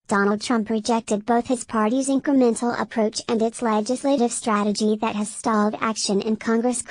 Donald Trump rejected both his party's incremental approach and its legislative strategy that has stalled action in Congress.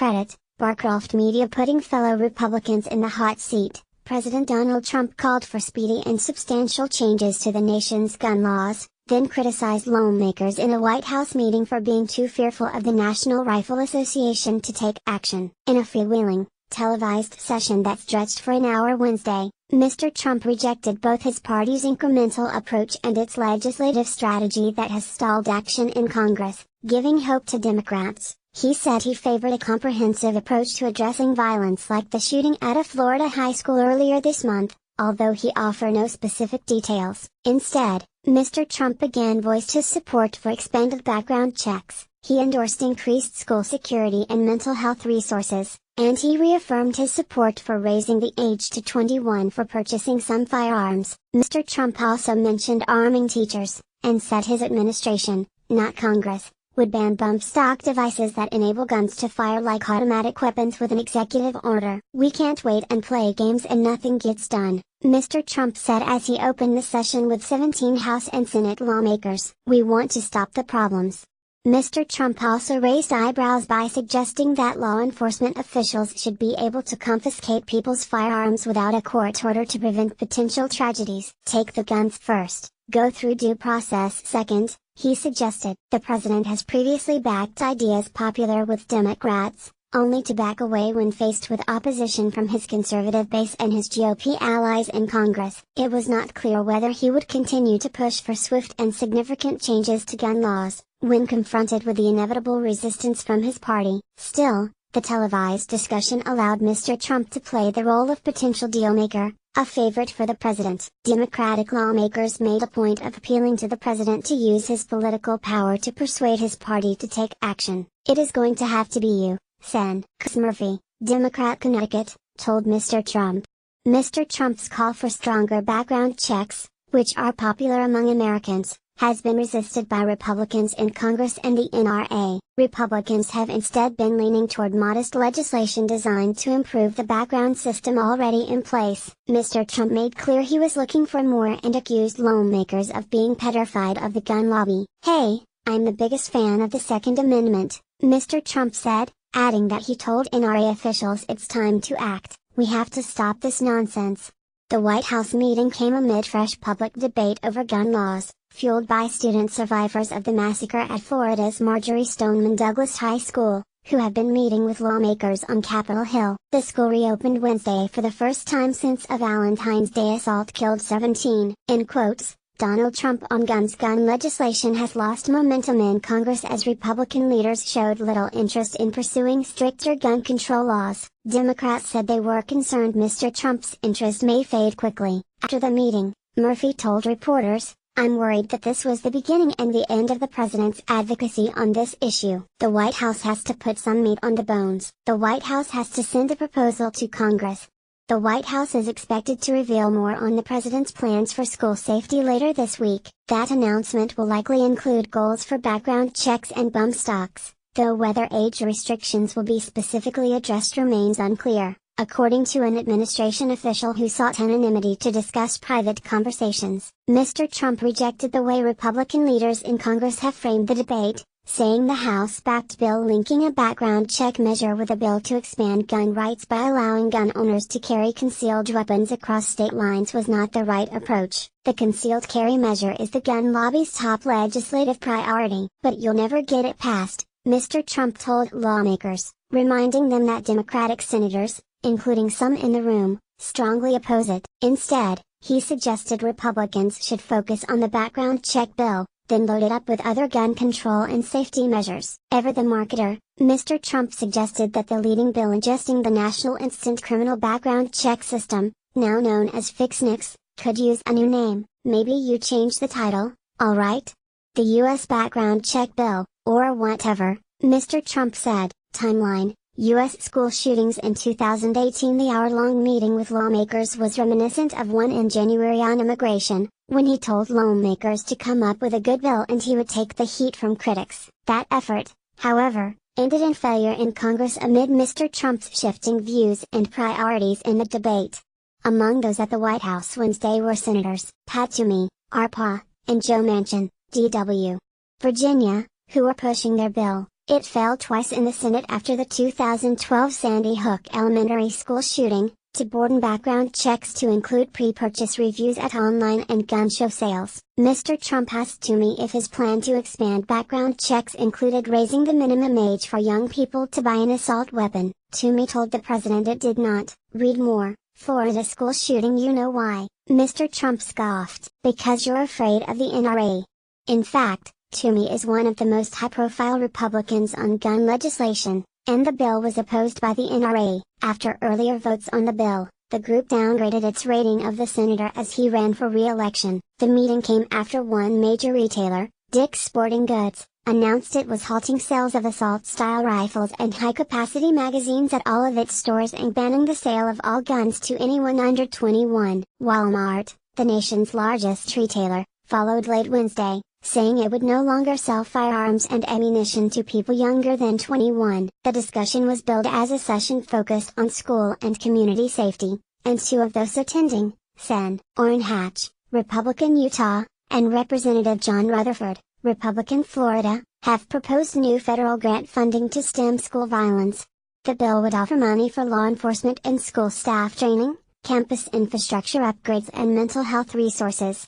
Barcroft Media putting fellow Republicans in the hot seat. President Donald Trump called for speedy and substantial changes to the nation's gun laws, then criticized lawmakers in a White House meeting for being too fearful of the National Rifle Association to take action. In a freewheeling, televised session that stretched for an hour Wednesday, Mr. Trump rejected both his party's incremental approach and its legislative strategy that has stalled action in Congress, giving hope to Democrats. He said he favored a comprehensive approach to addressing violence like the shooting at a Florida high school earlier this month, although he offered no specific details. Instead, Mr. Trump again voiced his support for expanded background checks. He endorsed increased school security and mental health resources, and he reaffirmed his support for raising the age to 21 for purchasing some firearms. Mr. Trump also mentioned arming teachers, and said his administration, not Congress, would ban bump stock devices that enable guns to fire like automatic weapons with an executive order. "We can't wait and play games and nothing gets done," Mr. Trump said as he opened the session with 17 House and Senate lawmakers. "We want to stop the problems." Mr. Trump also raised eyebrows by suggesting that law enforcement officials should be able to confiscate people's firearms without a court order to prevent potential tragedies. "Take the guns first, go through due process second," he suggested. The president has previously backed ideas popular with Democrats, only to back away when faced with opposition from his conservative base and his GOP allies in Congress. It was not clear whether he would continue to push for swift and significant changes to gun laws, when confronted with the inevitable resistance from his party. Still, the televised discussion allowed Mr. Trump to play the role of potential dealmaker, a favorite for the president. Democratic lawmakers made a point of appealing to the president to use his political power to persuade his party to take action. "It is going to have to be you," Sen. Chris Murphy, Democrat Connecticut, told Mr. Trump. Mr. Trump's call for stronger background checks, which are popular among Americans, has been resisted by Republicans in Congress and the NRA. Republicans have instead been leaning toward modest legislation designed to improve the background system already in place. Mr. Trump made clear he was looking for more and accused lawmakers of being petrified of the gun lobby. "Hey, I'm the biggest fan of the Second Amendment," Mr. Trump said, adding that he told NRA officials it's time to act. "We have to stop this nonsense." The White House meeting came amid fresh public debate over gun laws, fueled by student survivors of the massacre at Florida's Marjory Stoneman Douglas High School, who have been meeting with lawmakers on Capitol Hill. The school reopened Wednesday for the first time since a Valentine's Day assault killed 17. In quotes, Donald Trump on guns. Gun legislation has lost momentum in Congress as Republican leaders showed little interest in pursuing stricter gun control laws. Democrats said they were concerned Mr. Trump's interest may fade quickly. After the meeting, Murphy told reporters, "I'm worried that this was the beginning and the end of the president's advocacy on this issue. The White House has to put some meat on the bones. The White House has to send a proposal to Congress." The White House is expected to reveal more on the president's plans for school safety later this week. That announcement will likely include goals for background checks and bump stocks, though whether age restrictions will be specifically addressed remains unclear, according to an administration official who sought anonymity to discuss private conversations. Mr. Trump rejected the way Republican leaders in Congress have framed the debate, saying the House-backed bill linking a background check measure with a bill to expand gun rights by allowing gun owners to carry concealed weapons across state lines was not the right approach. "The concealed carry measure is the gun lobby's top legislative priority, but you'll never get it passed," Mr. Trump told lawmakers, reminding them that Democratic senators, including some in the room, strongly oppose it. Instead, he suggested Republicans should focus on the background check bill, then load it up with other gun control and safety measures. Ever the marketer, Mr. Trump suggested that the leading bill adjusting the National Instant Criminal Background Check System, now known as FixNIX, could use a new name. "Maybe you change the title, alright? The U.S. Background Check Bill, or whatever," Mr. Trump said. Timeline: U.S. school shootings in 2018. The hour-long meeting with lawmakers was reminiscent of one in January on immigration, when he told lawmakers to come up with a good bill and he would take the heat from critics. That effort, however, ended in failure in Congress amid Mr. Trump's shifting views and priorities in the debate. Among those at the White House Wednesday were Senators Pat Toomey, ARPA, and Joe Manchin, DW. Virginia, who are pushing their bill. It failed twice in the Senate after the 2012 Sandy Hook Elementary School shooting, to broaden background checks to include pre-purchase reviews at online and gun show sales. Mr. Trump asked Toomey if his plan to expand background checks included raising the minimum age for young people to buy an assault weapon. Toomey told the president it did not. Read more. Florida school shooting, you know why? Mr. Trump scoffed. Because you're afraid of the NRA. In fact, Toomey is one of the most high-profile Republicans on gun legislation, and the bill was opposed by the NRA. After earlier votes on the bill, the group downgraded its rating of the senator as he ran for re-election. The meeting came after one major retailer, Dick's Sporting Goods, announced it was halting sales of assault-style rifles and high-capacity magazines at all of its stores and banning the sale of all guns to anyone under 21. Walmart, the nation's largest retailer, followed late Wednesday, saying it would no longer sell firearms and ammunition to people younger than 21. The discussion was billed as a session focused on school and community safety, and two of those attending, Sen. Orrin Hatch, Republican Utah, and Representative John Rutherford, Republican Florida, have proposed new federal grant funding to stem school violence. The bill would offer money for law enforcement and school staff training, campus infrastructure upgrades and mental health resources.